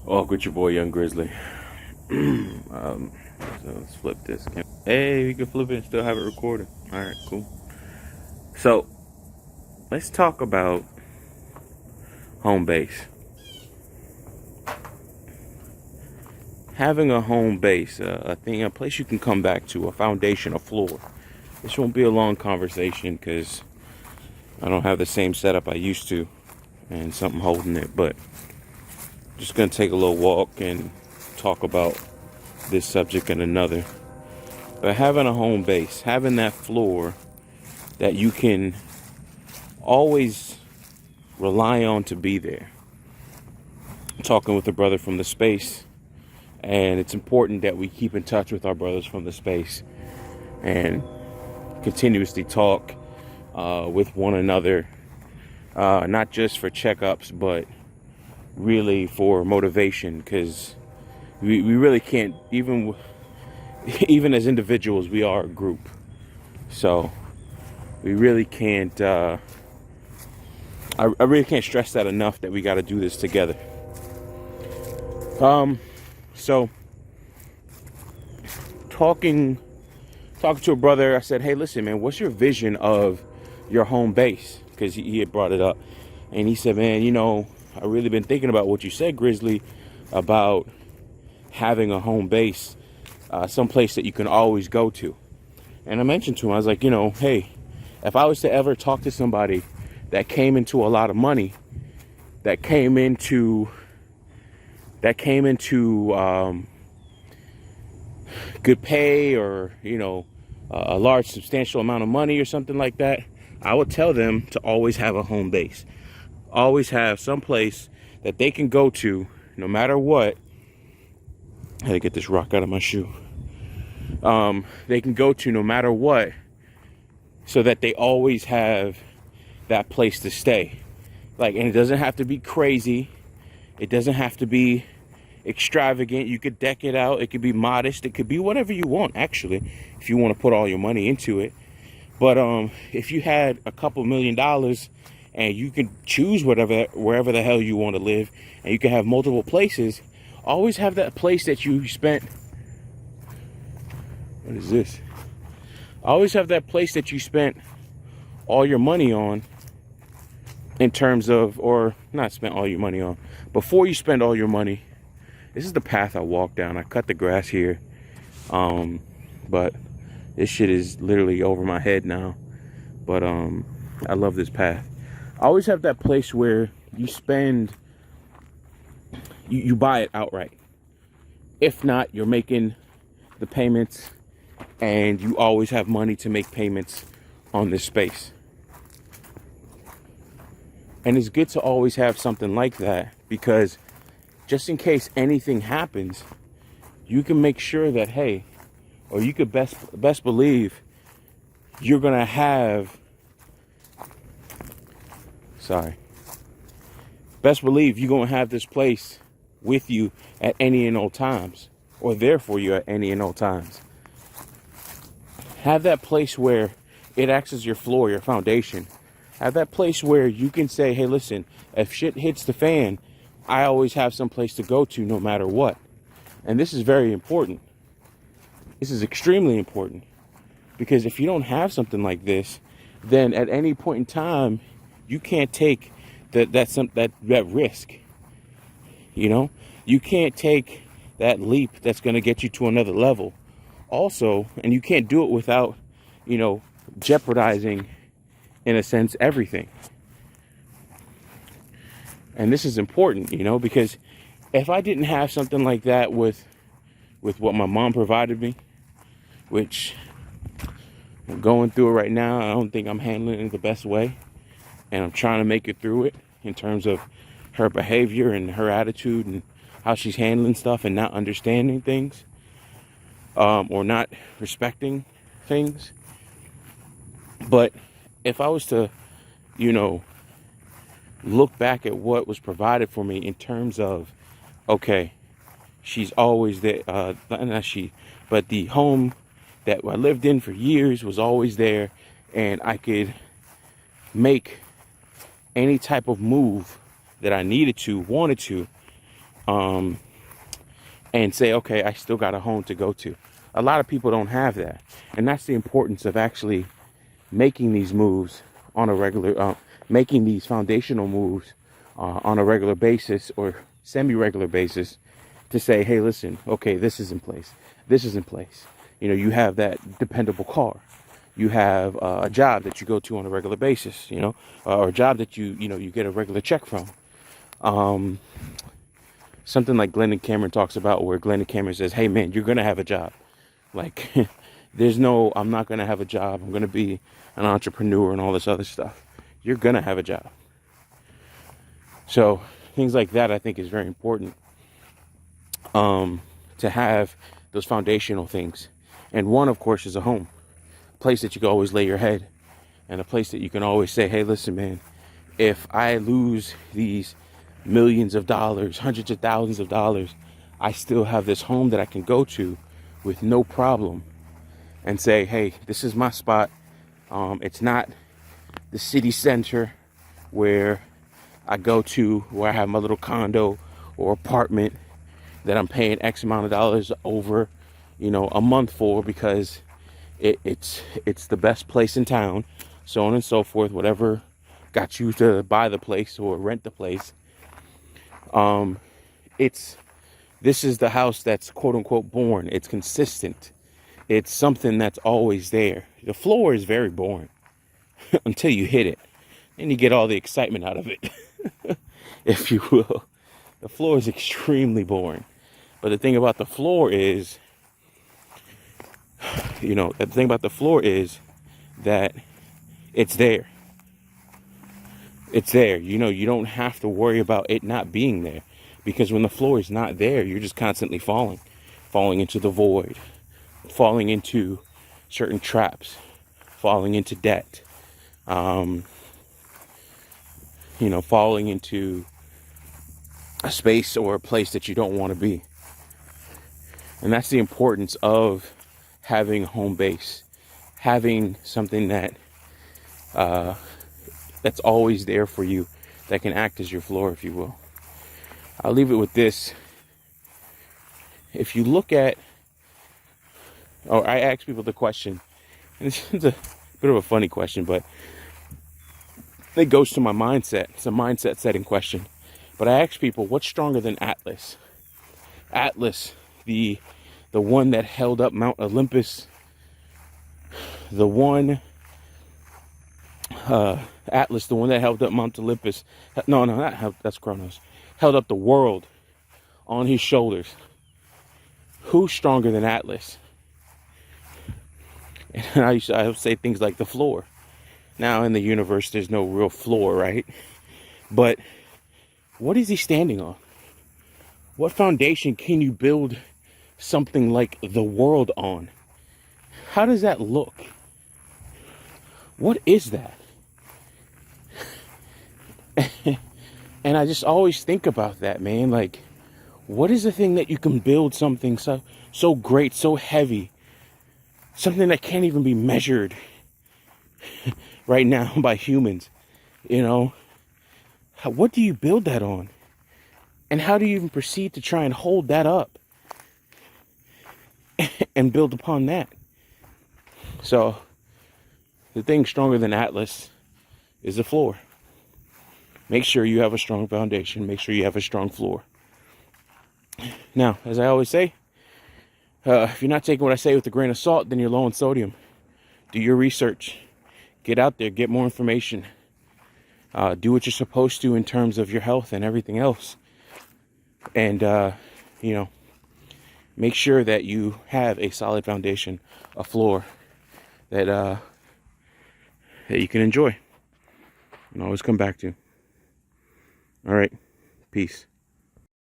Oh, with your boy, Young Grizzly. So let's flip this. Hey, we can flip it and still have it recorded. All right, cool. So let's talk about home base. Having a home base, a place you can come back to, a foundation, a floor. This won't be a long conversation because I don't have the same setup I used to, and something holding it. But just gonna take a little walk and talk about this subject and another. But having a home base, having that floor that you can always rely on to be there. I'm talking with a brother from the space, and it's important that we keep in touch with our brothers from the space and continuously talk with one another, not just for checkups, but really for motivation, because we really can't, even as individuals, we are a group. So we really can't, I really can't stress that enough, that we got to do this together. So talking to a brother, I said, hey, listen, man, what's your vision of your home base? Because he had brought it up. And he said, man, I really been thinking about what you said, Grizzly, about having a home base, someplace that you can always go to. And I mentioned to him, I was like, hey, if I was to ever talk to somebody that came into a lot of money, that came into good pay, or a large substantial amount of money or something like that, I would tell them to always have a home base, always have some place that they can go to no matter what. I had to get this rock out of my shoe. They can go to no matter what, so that they always have that place to stay. And it doesn't have to be crazy, it doesn't have to be extravagant. You could deck it out, it could be modest, it could be whatever you want, actually, if you want to put all your money into it. But if you had a couple $1,000,000 and you can choose wherever the hell you want to live, and you can have multiple places, always have that place that you spent. What is this? Always have that place that you spent all your money on, in terms of, or not spent all your money on, before you spend all your money. This is the path I walk down. I cut the grass here, but this shit is literally over my head now. But I love this path. I always have that place where you spend, you buy it outright. If not, you're making the payments, and you always have money to make payments on this space. And it's good to always have something like that, because just in case anything happens, you can make sure that, hey, or you could best believe you're gonna have, best believe you're gonna have this place with you at any and all times, or there for you at any and all times. Have that place where it acts as your floor, your foundation. Have that place where you can say, hey, listen, if shit hits the fan, I always have some place to go to no matter what. And this is very important. This is extremely important, because if you don't have something like this, then at any point in time, you can't take that risk. You can't take that leap that's going to get you to another level. Also, and you can't do it without, jeopardizing, in a sense, everything. And this is important, because if I didn't have something like that with what my mom provided me, which I'm going through it right now, I don't think I'm handling it the best way. And I'm trying to make it through it in terms of her behavior and her attitude and how she's handling stuff and not understanding things, or not respecting things. But if I was to, look back at what was provided for me in terms of, okay, she's always there, not she, but the home that I lived in for years was always there, and I could make any type of move that I wanted to, and say, okay, I still got a home to go to. A lot of people don't have that. And that's the importance of actually making these moves on a regular, making these foundational moves on a regular basis or semi-regular basis to say, hey, listen, okay, this is in place. This is in place. You know, you have that dependable car. You have a job that you go to on a regular basis, you know, or a job that you get a regular check from. Something like Glendon Cameron talks about, where Glendon Cameron says, hey, man, you're going to have a job. Like, there's no, I'm not going to have a job. I'm going to be an entrepreneur and all this other stuff. You're going to have a job. So things like that, I think, is very important to have those foundational things. And one, of course, is a home, a place that you can always lay your head, and a place that you can always say, hey, listen, man, if I lose these millions of dollars, hundreds of thousands of dollars, I still have this home that I can go to with no problem and say, hey, this is my spot. It's not the city center where I go to, where I have my little condo or apartment that I'm paying X amount of dollars over, you know, a month for, because it's the best place in town, so on and so forth, whatever got you to buy the place or rent the place. This is the house that's quote unquote born. It's consistent. It's something that's always there. The floor is very boring until you hit it. Then you get all the excitement out of it, if you will. The floor is extremely boring. But the thing about the floor is, the thing about the floor is that it's there. It's there. You know, you don't have to worry about it not being there. Because when the floor is not there, you're just constantly falling into the void, falling into certain traps, falling into debt, falling into a space or a place that you don't want to be. And that's the importance of having a home base, having something that that's always there for you, that can act as your floor, if you will. I'll leave it with this. If you look at, or I ask people the question, and it's a bit of a funny question, but it goes to my mindset. It's a mindset setting question. But I ask people, what's stronger than Atlas? Atlas, the one that held up Mount Olympus, the one, Atlas, the one that held up Mount Olympus. No, that's Kronos. Held up the world on his shoulders. Who's stronger than Atlas? And I would say things like the floor. Now in the universe, there's no real floor, right? But what is he standing on? What foundation can you build something like the world on? How does that look? What is that? And I just always think about that, man. Like, what is the thing that you can build something so great, so heavy, something that can't even be measured right now by humans, you know? What do you build that on? And how do you even proceed to try and hold that up and build upon that? So, the thing stronger than Atlas is the floor. Make sure you have a strong foundation. Make sure you have a strong floor. Now, as I always say, if you're not taking what I say with a grain of salt, then you're low on sodium. Do your research. Get out there. Get more information. Do what you're supposed to in terms of your health and everything else. And, make sure that you have a solid foundation, a floor that you can enjoy and always come back to. All right. Peace.